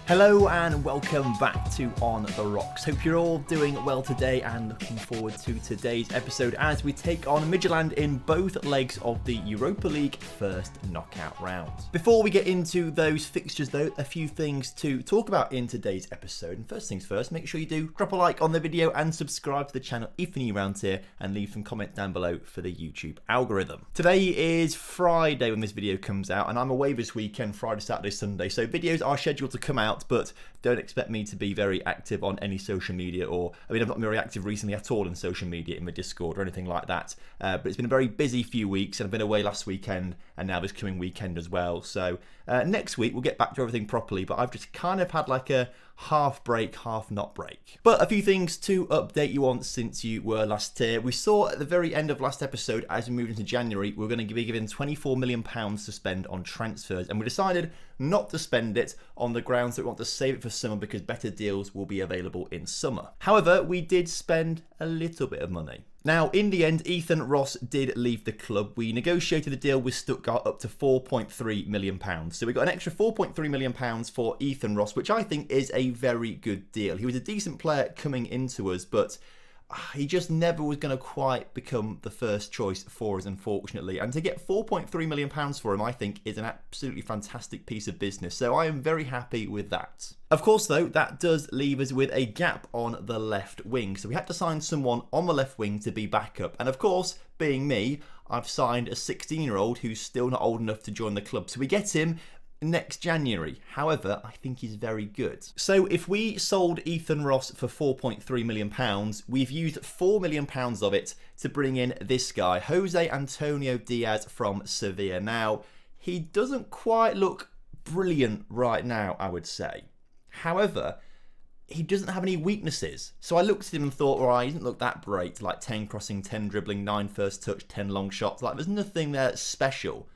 Hello and welcome back to On The Rocks. Hope you're all doing well today and looking forward to today's episode as we take on Midtjylland in both legs of the Europa League first knockout round. Before we get into those fixtures though, a few things to talk about in today's episode. And first things first, make sure you do drop a like on the video and subscribe to the channel if you're new around here, and leave some comments down below for the YouTube algorithm. Today is Friday when this video comes out and I'm away this weekend, Friday, Saturday, Sunday, so videos are scheduled to come out, but don't expect me to be very active on any social media, I've not been very active recently at all in social media, in my Discord or anything like that, but it's been a very busy few weeks and I've been away last weekend and now this coming weekend as well, so next week we'll get back to everything properly, but I've just kind of had like a half break, half not break. But a few things to update you on since you were last here. We saw at the very end of last episode, as we moved into January, we were going to be given £24 million to spend on transfers, and we decided not to spend it on the grounds that we want to save it for summer because better deals will be available in summer. However, we did spend a little bit of money. Now, in the end, Ethan Ross did leave the club. We negotiated a deal with Stuttgart up to £4.3 million. So we got an extra £4.3 million for Ethan Ross, which I think is a very good deal. He was a decent player coming into us, but he just never was going to quite become the first choice for us, unfortunately. And to get £4.3 million for him, I think, is an absolutely fantastic piece of business. So I am very happy with that. Of course, though, that does leave us with a gap on the left wing. So we had to sign someone on the left wing to be backup. And of course, being me, I've signed a 16-year-old who's still not old enough to join the club. So we get him next January. However, I think he's very good. So if we sold Ethan Ross for £4.3 million, we've used £4 million of it to bring in this guy, Jose Antonio Diaz from Sevilla. Now, he doesn't quite look brilliant right now, I would say. However, he doesn't have any weaknesses. So I looked at him and thought, all right, he doesn't look that great. Like 10 crossing, 10 dribbling, 9 first touch, 10 long shots. Like, there's nothing there special.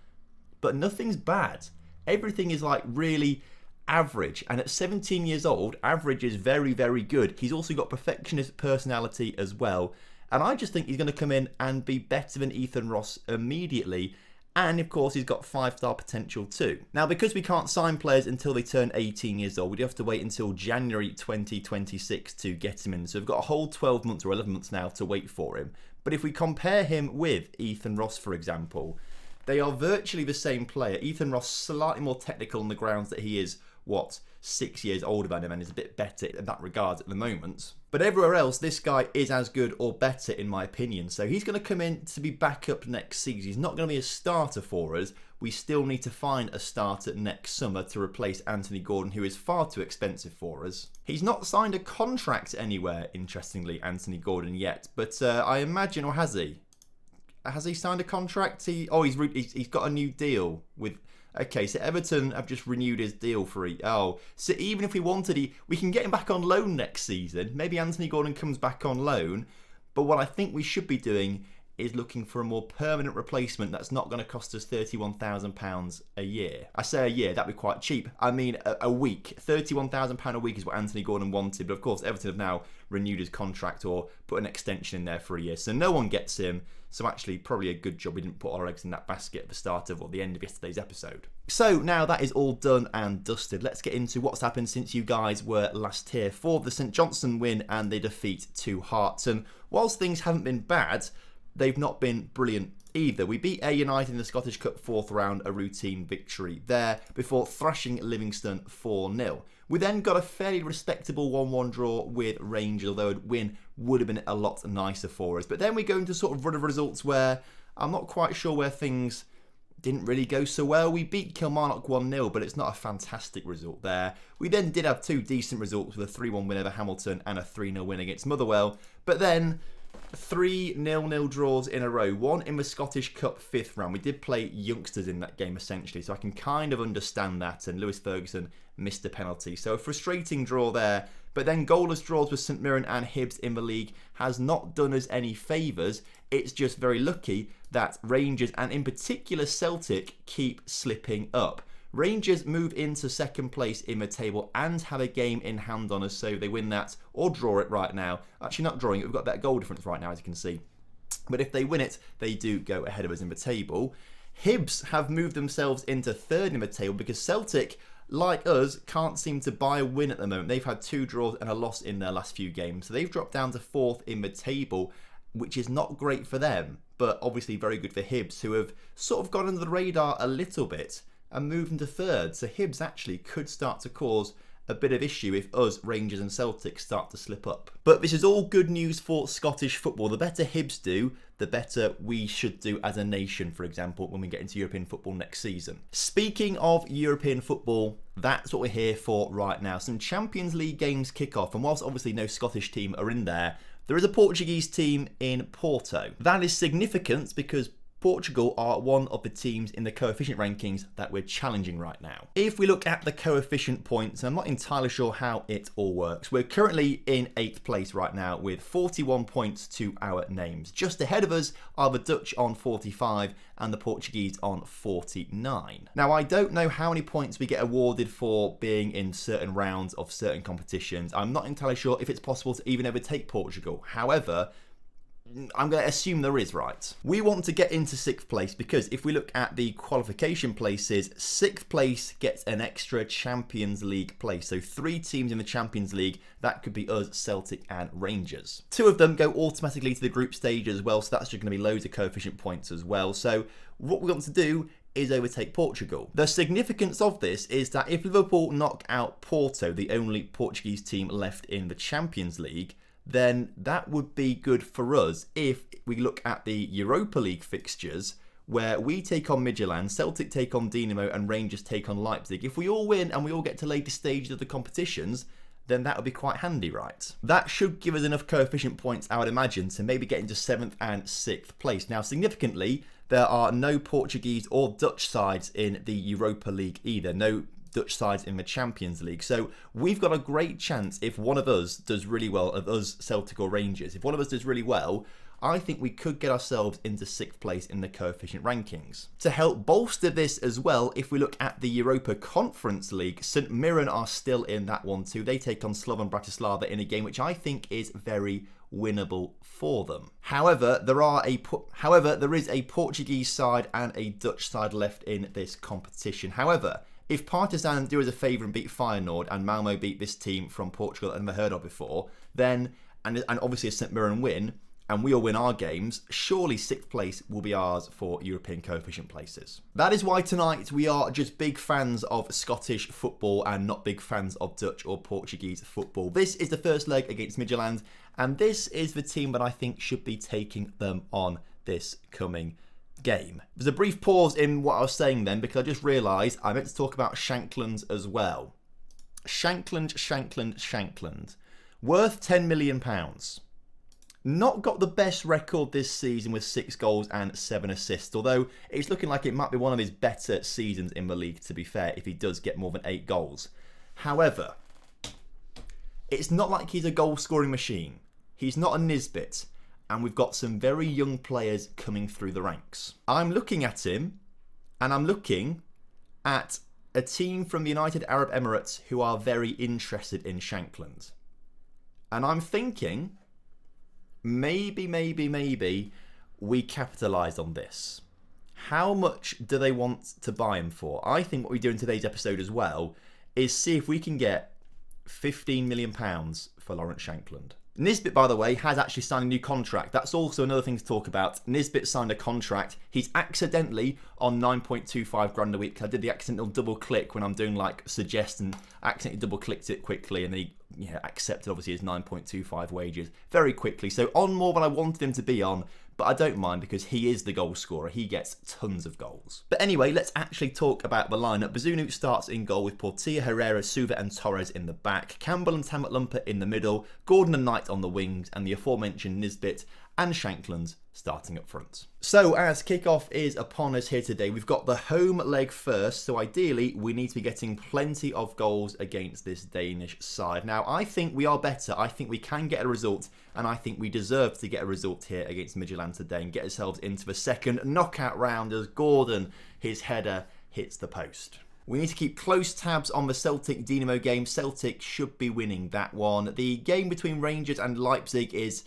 But nothing's bad. Everything is like really average, and at 17 years old, average is very, very good. He's also got perfectionist personality as well, and I just think he's going to come in and be better than Ethan Ross immediately. And of course, he's got 5-star potential too. Now, because we can't sign players until they turn 18 years old, we do have to wait until January 2026 to get him in. So we've got a whole 12 months or 11 months now to wait for him. But if we compare him with Ethan Ross, for example, they are virtually the same player. Ethan Ross slightly more technical on the grounds that he is, 6 years older than him and is a bit better in that regard at the moment. But everywhere else, this guy is as good or better in my opinion. So he's going to come in to be backup next season. He's not going to be a starter for us. We still need to find a starter next summer to replace Anthony Gordon, who is far too expensive for us. He's not signed a contract anywhere, interestingly, Anthony Gordon, yet. But I imagine, or has he? Has he signed a contract? He's got a new deal with... Okay, so Everton have just renewed his deal for... so even if we wanted, we can get him back on loan next season. Maybe Anthony Gordon comes back on loan. But what I think we should be doing is looking for a more permanent replacement that's not going to cost us £31,000 a year. I say a year, that'd be quite cheap. I mean, a week. £31,000 a week is what Anthony Gordon wanted. But of course, Everton have now renewed his contract or put an extension in there for a year. So no one gets him. So actually, probably a good job we didn't put our eggs in that basket at the start of, or the end of yesterday's episode. So now that is all done and dusted, let's get into what's happened since you guys were last here for the St Johnstone win and the defeat to Hearts. And whilst things haven't been bad, they've not been brilliant either. We beat Ayr United in the Scottish Cup 4th round, a routine victory there, before thrashing Livingston 4-0. We then got a fairly respectable 1-1 draw with Rangers, although a win would have been a lot nicer for us. But then we go into sort of run of results where I'm not quite sure where things didn't really go so well. We beat Kilmarnock 1-0, but it's not a fantastic result there. We then did have 2 decent results with a 3-1 win over Hamilton and a 3-0 win against Motherwell. But then 3 0-0 draws in a row, one in the Scottish Cup 5th round. We did play youngsters in that game essentially, so I can kind of understand that, and Lewis Ferguson missed a penalty. So a frustrating draw there, but then goalless draws with St Mirren and Hibs in the league has not done us any favours. It's just very lucky that Rangers and in particular Celtic keep slipping up. Rangers move into second place in the table and have a game in hand on us, so they win that or draw it right now. Actually, not drawing it, we've got a better goal difference right now, as you can see. But if they win it, they do go ahead of us in the table. Hibs have moved themselves into third in the table because Celtic like us, can't seem to buy a win at the moment. They've had 2 draws and a loss in their last few games. So they've dropped down to 4th in the table, which is not great for them, but obviously very good for Hibs, who have sort of gone under the radar a little bit and moved into 3rd. So Hibs actually could start to cause a bit of issue if us, Rangers and Celtic start to slip up. But this is all good news for Scottish football. The better Hibs do, the better we should do as a nation, for example, when we get into European football next season. Speaking of European football, that's what we're here for right now. Some Champions League games kick off, and whilst obviously no Scottish team are in there is a Portuguese team in Porto. That is significant because Portugal are one of the teams in the coefficient rankings that we're challenging right now. If we look at the coefficient points, I'm not entirely sure how it all works. We're currently in 8th place right now with 41 points to our names. Just ahead of us are the Dutch on 45 and the Portuguese on 49. Now, I don't know how many points we get awarded for being in certain rounds of certain competitions. I'm not entirely sure if it's possible to even overtake Portugal. However, I'm going to assume there is, right? We want to get into 6th place because if we look at the qualification places, 6th place gets an extra Champions League place. So 3 teams in the Champions League, that could be us, Celtic and Rangers. 2 of them go automatically to the group stage as well, so that's just going to be loads of coefficient points as well. So what we want to do is overtake Portugal. The significance of this is that if Liverpool knock out Porto, the only Portuguese team left in the Champions League, then that would be good for us if we look at the Europa League fixtures where we take on Midtjylland, Celtic take on Dinamo and Rangers take on Leipzig. If we all win and we all get to later stages of the competitions, then that would be quite handy, right? That should give us enough coefficient points, I would imagine, to maybe get into 7th and 6th place. Now, significantly, there are no Portuguese or Dutch sides in the Europa League either. No Dutch sides in the Champions League. So we've got a great chance if one of us does really well, of us, Celtic or Rangers, if one of us does really well, I think we could get ourselves into 6th place in the coefficient rankings. To help bolster this as well, if we look at the Europa Conference League, St Mirren are still in that one too. They take on Slovan Bratislava in a game which I think is very winnable for them. However, there is a Portuguese side and a Dutch side left in this competition. However, if Partizan do us a favour and beat Feyenoord and Malmo beat this team from Portugal I've never heard of before, then, and obviously a St Mirren win, and we all win our games, surely 6th place will be ours for European coefficient places. That is why tonight we are just big fans of Scottish football and not big fans of Dutch or Portuguese football. This is the first leg against Midtjylland, and this is the team that I think should be taking them on this coming game. There's a brief pause in what I was saying then because I just realised I meant to talk about Shankland as well. Shankland. Worth £10 million. Not got the best record this season with 6 goals and 7 assists, although it's looking like it might be one of his better seasons in the league, to be fair, if he does get more than 8 goals. However, it's not like he's a goal-scoring machine. He's not a Nisbet. And we've got some very young players coming through the ranks. I'm looking at him, and I'm looking at a team from the United Arab Emirates who are very interested in Shankland. And I'm thinking, maybe we capitalise on this. How much do they want to buy him for? I think what we do in today's episode as well is see if we can get £15 million for Lawrence Shankland. Nisbet, by the way, has actually signed a new contract. That's also another thing to talk about. Nisbet signed a contract. He's accidentally on 9.25 grand a week. I did the accidental double click when I'm doing like suggest and accidentally double clicked it quickly and he accepted obviously his 9.25 wages very quickly. So on more than I wanted him to be on, but I don't mind because he is the goal scorer. He gets tons of goals. But anyway, let's actually talk about the lineup. Bazunu starts in goal with Portilla, Herrera, Suva and Torres in the back. Campbell and Tamat-Lumpa in the middle. Gordon and Knight on the wings. And the aforementioned Nisbet and Shankland starting up front. So as kickoff is upon us here today, we've got the home leg first. So ideally, we need to be getting plenty of goals against this Danish side. Now, I think we are better. I think we can get a result. And I think we deserve to get a result here against Midtjylland today and get ourselves into the second knockout round as Gordon, his header, hits the post. We need to keep close tabs on the Celtic Dinamo game. Celtic should be winning that one. The game between Rangers and Leipzig is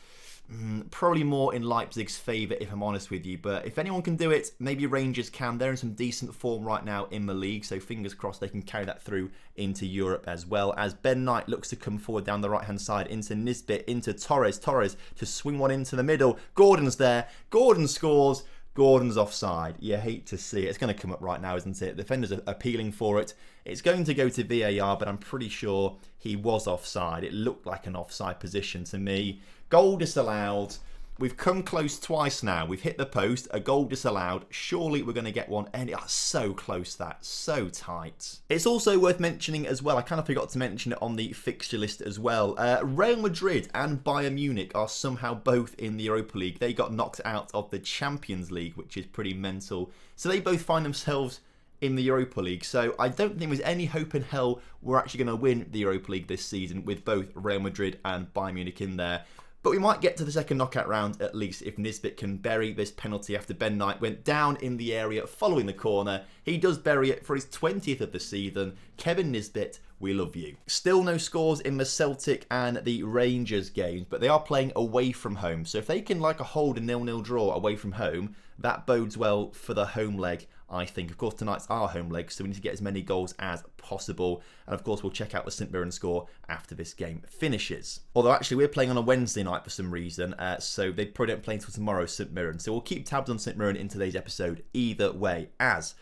Probably more in Leipzig's favour, if I'm honest with you. But if anyone can do it, maybe Rangers can. They're in some decent form right now in the league, so fingers crossed they can carry that through into Europe as well. As Ben Knight looks to come forward down the right-hand side into Nisbet, into Torres. Torres to swing one into the middle. Gordon's there. Gordon scores. Gordon's offside. You hate to see it. It's going to come up right now, isn't it? The defenders are appealing for it. It's going to go to VAR, but I'm pretty sure he was offside. It looked like an offside position to me. Goal disallowed. We've come close twice now. We've hit the post. A goal disallowed. Surely we're going to get one. And it's so close that. So tight. It's also worth mentioning as well. I kind of forgot to mention it on the fixture list as well. Real Madrid and Bayern Munich are somehow both in the Europa League. They got knocked out of the Champions League, which is pretty mental. So they both find themselves in the Europa League. So I don't think there's any hope in hell we're actually going to win the Europa League this season with both Real Madrid and Bayern Munich in there. But we might get to the second knockout round at least if Nisbet can bury this penalty after Ben Knight went down in the area following the corner. He does bury it for his 20th of the season. Kevin Nisbet, we love you. Still no scores in the Celtic and the Rangers games, but they are playing away from home. So if they can hold a 0-0 draw away from home, that bodes well for the home leg, I think. Of course, tonight's our home leg, so we need to get as many goals as possible. And of course, we'll check out the St Mirren score after this game finishes. Although, actually, we're playing on a Wednesday night for some reason, so they probably don't play until tomorrow, St Mirren. So we'll keep tabs on St Mirren in today's episode either way. As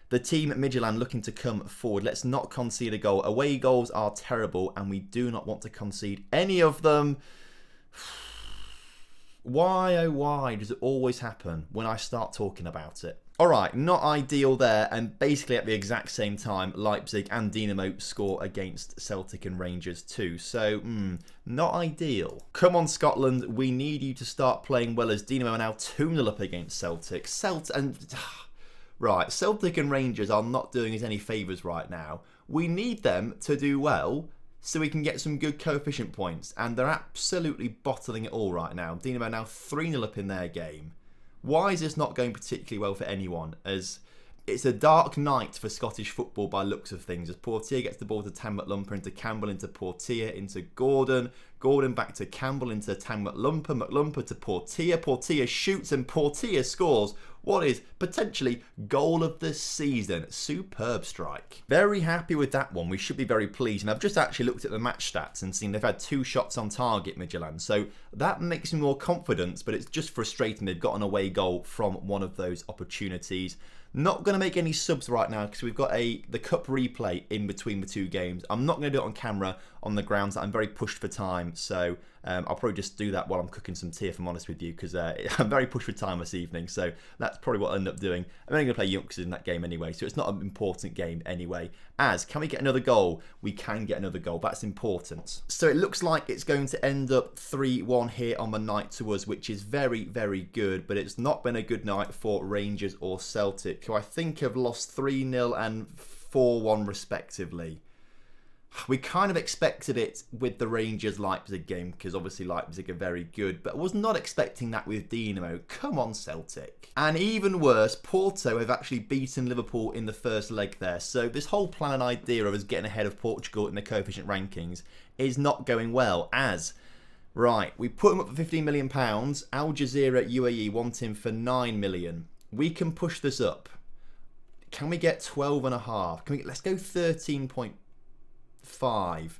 the team at Midtjylland looking to come forward, let's not concede a goal. Away goals are terrible, and we do not want to concede any of them. Why, oh why, does it always happen when I start talking about it? Alright, not ideal there, and basically at the exact same time, Leipzig and Dinamo score against Celtic and Rangers too. So, not ideal. Come on, Scotland, we need you to start playing well as Dinamo are now 2-0 up against Celtic. Celtic and Rangers are not doing us any favours right now. We need them to do well so we can get some good coefficient points, and they're absolutely bottling it all right now. Dinamo now 3-0 up in their game. Why is this not going particularly well for anyone? As it's a dark night for Scottish football by looks of things. As Portier gets the ball to Tam McLumper, into Campbell, into Portier, into Gordon. Gordon back to Campbell, into Tam McLumper. McLumper to Portier. Portier shoots and Portier scores what is potentially goal of the season. Superb strike. Very happy with that one. We should be very pleased. And I've just actually looked at the match stats and seen they've had 2 shots on target, Midtjylland. So that makes me more confidence, but it's just frustrating they've got an away goal from one of those opportunities. Not going to make any subs right now because we've got the cup replay in between the 2 games. I'm not going to do it on camera on the grounds that I'm very pushed for time. So I'll probably just do that while I'm cooking some tea, if I'm honest with you, because I'm very pushed for time this evening. So that's probably what I'll end up doing. I'm only going to play youngsters in that game anyway, so it's not an important game anyway. Can we get another goal? We can get another goal. That's important. So it looks like it's going to end up 3-1 here on the night to us, which is very, very good. But it's not been a good night for Rangers or Celtic, who I think have lost 3-0 and 4-1 respectively. We kind of expected it with the Rangers-Leipzig game because obviously Leipzig are very good, but I was not expecting that with Dinamo. Come on, Celtic. And even worse, Porto have actually beaten Liverpool in the first leg there. So this whole plan and idea of us getting ahead of Portugal in the coefficient rankings is not going well as... Right, we put him up for £15 million. Al Jazeera UAE want him for £9 million. We can push this up. Can we get 12.5? Let's go 13.5.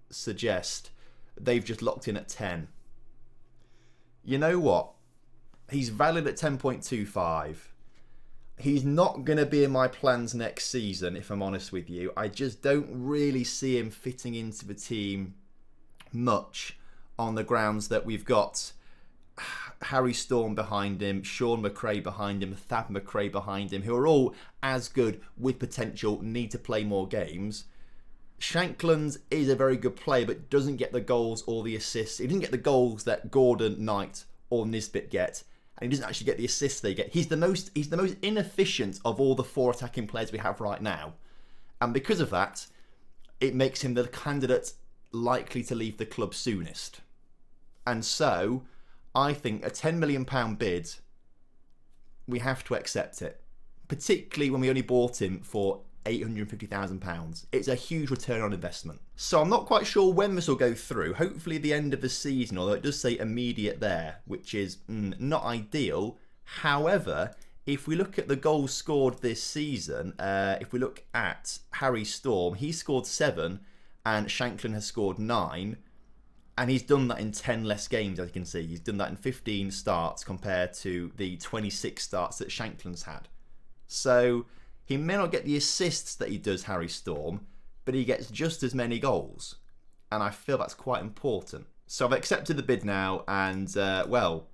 Suggest they've just locked in at 10. You know what? He's valid at 10.25. He's not going to be in my plans next season, if I'm honest with you. I just don't really see him fitting into the team much on the grounds that we've got Harry Storm behind him, Sean McRae behind him, Thad McRae behind him, who are all as good with potential, need to play more games. Shankland is a very good player, but doesn't get the goals or the assists. He doesn't get the goals that Gordon, Knight, or Nisbet get, and he doesn't actually get the assists they get. He's the most inefficient of all the 4 attacking players we have right now, and because of that, it makes him the candidate likely to leave the club soonest. And so, I think a £10 million bid, we have to accept it, particularly when we only bought him for £850,000. It's a huge return on investment. So I'm not quite sure when this will go through. Hopefully the end of the season, although it does say immediate there, which is not ideal. However, if we look at the goals scored this season, if we look at Harry Storm, he scored 7 and Shankland has scored 9. And he's done that in 10 less games, as you can see. He's done that in 15 starts compared to the 26 starts that Shankland's had. So he may not get the assists that he does, Harry Storm, but he gets just as many goals. And I feel that's quite important. So I've accepted the bid now and, well,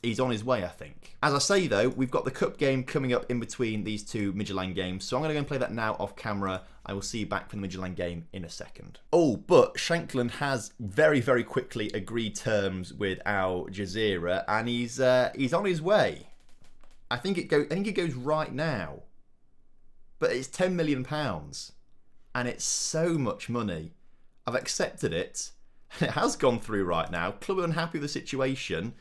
he's on his way, I think. As I say, though, we've got the cup game coming up in between these two Midtjylland games. So I'm going to go and play that now off camera. I will see you back from the Midtjylland game in a second. Oh, but Shankland has very, very quickly agreed terms with Al Jazeera, and he's on his way. I think it goes right now. But it's £10 million, and it's so much money. I've accepted it, and it has gone through right now. Club are unhappy with the situation.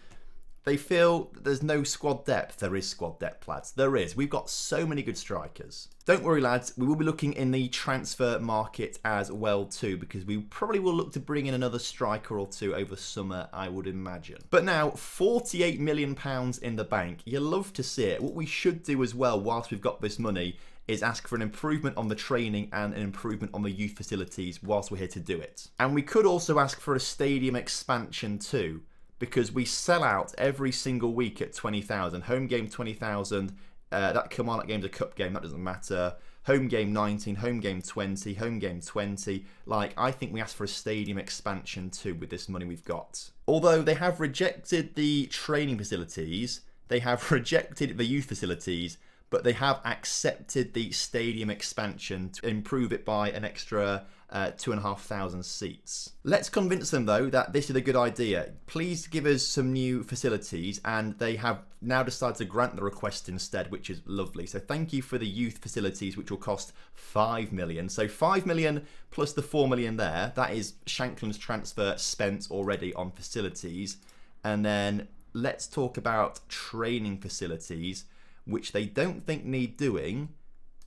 They feel that there's no squad depth. There is squad depth, lads. There is. We've got so many good strikers. Don't worry, lads. We will be looking in the transfer market as well, too, because we probably will look to bring in another striker or two over summer, I would imagine. But now, £48 million in the bank. You love to see it. What we should do as well, whilst we've got this money, is ask for an improvement on the training and an improvement on the youth facilities whilst we're here to do it. And we could also ask for a stadium expansion too, because we sell out every single week at 20,000. Home game 20,000, that Kilmarnock game's a cup game, that doesn't matter. Home game 19, home game 20, home game 20. Like, I think we ask for a stadium expansion too with this money we've got. Although they have rejected the training facilities, they have rejected the youth facilities, but they have accepted the stadium expansion to improve it by an extra 2,500 seats. Let's convince them, though, that this is a good idea. Please give us some new facilities, and they have now decided to grant the request instead, which is lovely. So thank you for the youth facilities, which will cost 5 million. So 5 million plus the 4 million there, that is Shankland's transfer spent already on facilities. And then let's talk about training facilities, which they don't think need doing.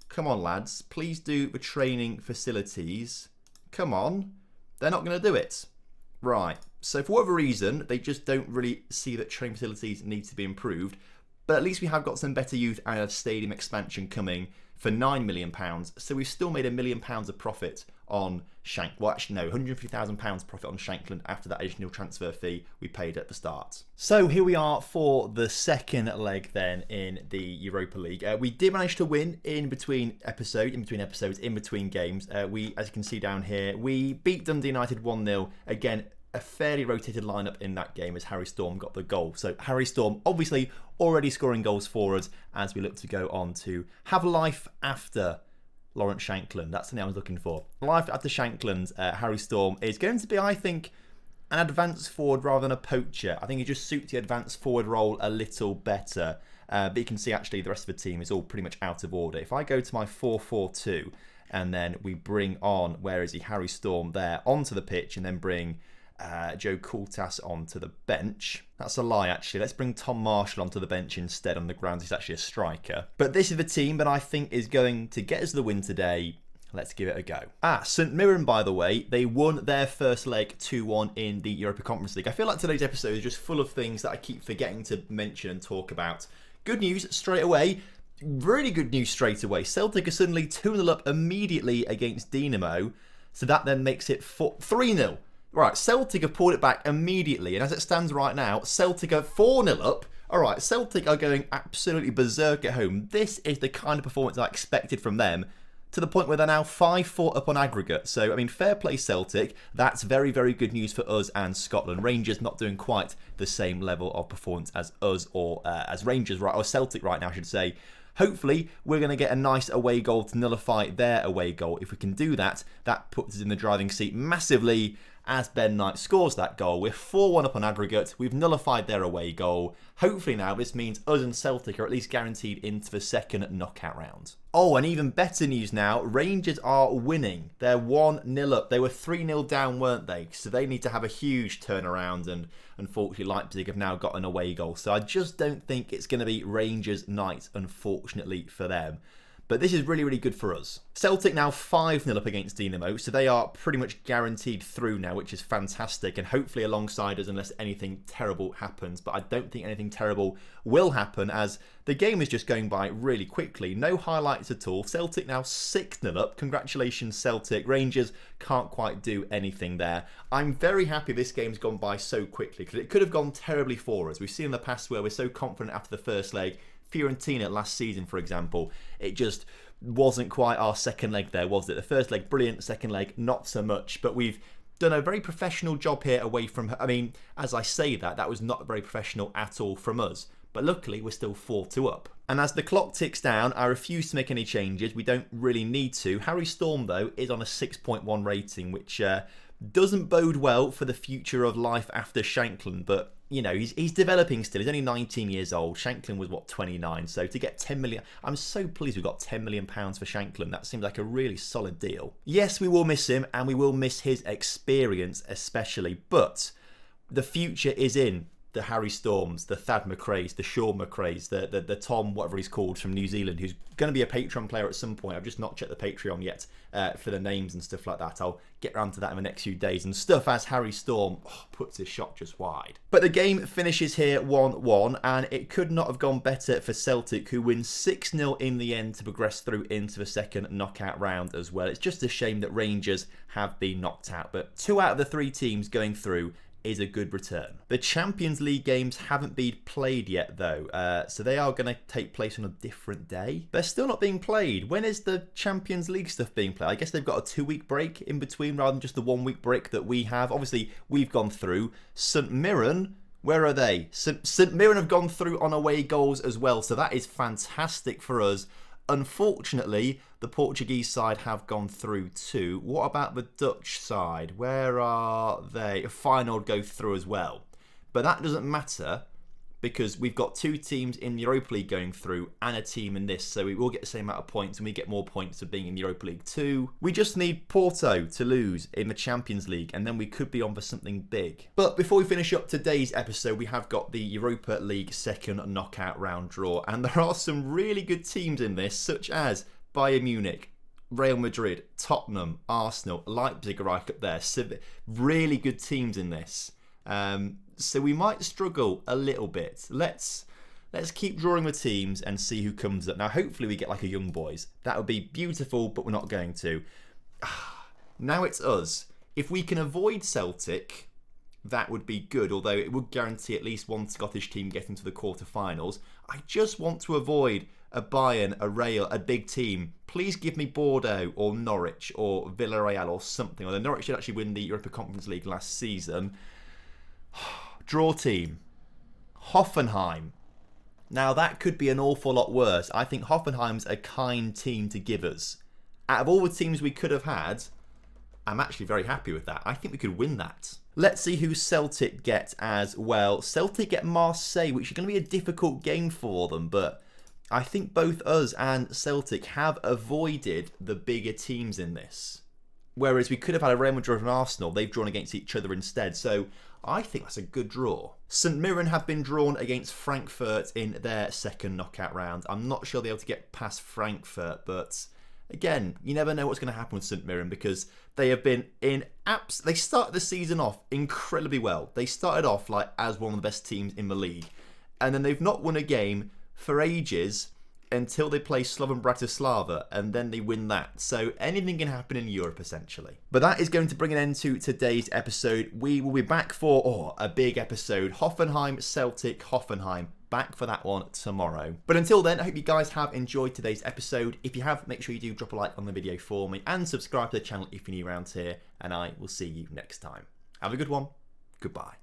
Come on, lads. Please do the training facilities. Come on. They're not going to do it. Right. So for whatever reason, they just don't really see that training facilities need to be improved. But at least we have got some better youth and a stadium expansion coming for £9 million. So we've still made £1 million of profit on well, actually no, £150,000 profit on Shankland after that additional transfer fee we paid at the start. So here we are for the second leg then in the Europa League. We did manage to win in between games. We, as you can see down here, we beat Dundee United 1-0. Again, a fairly rotated lineup in that game as Harry Storm got the goal. So Harry Storm obviously already scoring goals for us as we look to go on to have life after Lawrence Shankland. That's the name I was looking for. Life after Shankland, Harry Storm is going to be, I think, an advanced forward rather than a poacher. I think he just suits the advanced forward role a little better. But you can see actually the rest of the team is all pretty much out of order. If I go to my 4-4-2 and then we bring on, where is he, Harry Storm there, onto the pitch and then bring Joe Kultas onto the bench. That's a lie, actually. Let's bring Tom Marshall onto the bench instead on the grounds he's actually a striker. But this is the team that I think is going to get us the win today. Let's give it a go. St Mirren, by the way, they won their first leg 2-1 in the Europa Conference League. I feel like today's episode is just full of things that I keep forgetting to mention and talk about. Good news straight away. Really good news straight away. Celtic are suddenly 2-0 up immediately against Dinamo. So that then makes it 3-0. Right, Celtic have pulled it back immediately, and as it stands right now, Celtic are 4-0 up. Alright, Celtic are going absolutely berserk at home. This is the kind of performance I expected from them, to the point where they're now 5-4 up on aggregate. So, I mean, fair play Celtic. That's very, very good news for us and Scotland. Rangers not doing quite the same level of performance as us, or as Rangers, right, or Celtic right now, I should say. Hopefully, we're going to get a nice away goal to nullify their away goal. If we can do that, that puts us in the driving seat massively as Ben Knight scores that goal. We're 4-1 up on aggregate. We've nullified their away goal. Hopefully now this means us and Celtic are at least guaranteed into the second knockout round. Oh, and even better news now, Rangers are winning. They're 1-0 up. They were 3-0 down, weren't they? So they need to have a huge turnaround, and unfortunately Leipzig have now got an away goal. So I just don't think it's going to be Rangers night, unfortunately for them. But this is really, really good for us. Celtic now 5-0 up against Dinamo, so they are pretty much guaranteed through now, which is fantastic, and hopefully alongside us unless anything terrible happens. But I don't think anything terrible will happen, as the game is just going by really quickly. No highlights at all. Celtic now 6-0 up. Congratulations, Celtic. Rangers can't quite do anything there. I'm very happy this game's gone by so quickly, because it could have gone terribly for us. We've seen in the past where we're so confident after the first leg. Fiorentina last season, for example, it just wasn't quite our second leg there, was it? The first leg, brilliant. Second leg, not so much. But we've done a very professional job here away from... I mean, as I say that, that was not very professional at all from us. But luckily, we're still 4-2 up. And as the clock ticks down, I refuse to make any changes. We don't really need to. Harry Storm, though, is on a 6.1 rating, which doesn't bode well for the future of life after Shankland. But, you know, he's developing still. He's only 19 years old. Shankland was, what, 29? So to get 10 million... I'm so pleased we got £10 million for Shankland. That seems like a really solid deal. Yes, we will miss him, and we will miss his experience especially. But the future is in the Harry Storms, the Thad McRae's, the Sean McRae's, the Tom, whatever he's called, from New Zealand, who's going to be a Patreon player at some point. I've just not checked the Patreon yet for the names and stuff like that. I'll get around to that in the next few days. And stuff as Harry Storm puts his shot just wide. But the game finishes here 1-1, and it could not have gone better for Celtic, who win 6-0 in the end to progress through into the second knockout round as well. It's just a shame that Rangers have been knocked out, but 2 out of the 3 teams going through is a good return. The Champions League games haven't been played yet though, so they are going to take place on a different day. They're still not being played. When is the Champions League stuff being played? I guess they've got a 2-week break in between rather than just the 1-week break that we have. Obviously, we've gone through. St Mirren, where are they? St Mirren have gone through on away goals as well, so that is fantastic for us. Unfortunately, the Portuguese side have gone through too. What about the Dutch side? Where are they? Feyenoord go through as well. But that doesn't matter because we've got 2 teams in the Europa League going through and a team in this. So we will get the same amount of points and we get more points for being in the Europa League too. We just need Porto to lose in the Champions League and then we could be on for something big. But before we finish up today's episode, we have got the Europa League second knockout round draw. And there are some really good teams in this, such as Bayern Munich, Real Madrid, Tottenham, Arsenal, Leipzig are right up there. So really good teams in this. So we might struggle a little bit. Let's keep drawing the teams and see who comes up. Now, hopefully we get like a Young Boys. That would be beautiful, but we're not going to. Now it's us. If we can avoid Celtic, that would be good, although it would guarantee at least one Scottish team getting to the quarterfinals. I just want to avoid a Bayern, a Real, a big team. Please give me Bordeaux or Norwich or Villarreal or something. Although Norwich did actually win the Europa Conference League last season. Draw team. Hoffenheim. Now that could be an awful lot worse. I think Hoffenheim's a kind team to give us. Out of all the teams we could have had, I'm actually very happy with that. I think we could win that. Let's see who Celtic get as well. Celtic get Marseille, which is going to be a difficult game for them, but I think both us and Celtic have avoided the bigger teams in this. Whereas we could have had a Real Madrid and Arsenal, they've drawn against each other instead. So I think that's a good draw. St Mirren have been drawn against Frankfurt in their second knockout round. I'm not sure they'll be able to get past Frankfurt, but again, you never know what's going to happen with St Mirren because they have been in they started the season off incredibly well. They started off like as one of the best teams in the league. And then they've not won a game for ages until they play Slovan Bratislava, and then they win that. So anything can happen in Europe, essentially. But that is going to bring an end to today's episode. We will be back for a big episode. Hoffenheim, Celtic, Hoffenheim. Back for that one tomorrow. But until then, I hope you guys have enjoyed today's episode. If you have, make sure you do drop a like on the video for me and subscribe to the channel if you're new around here. And I will see you next time. Have a good one. Goodbye.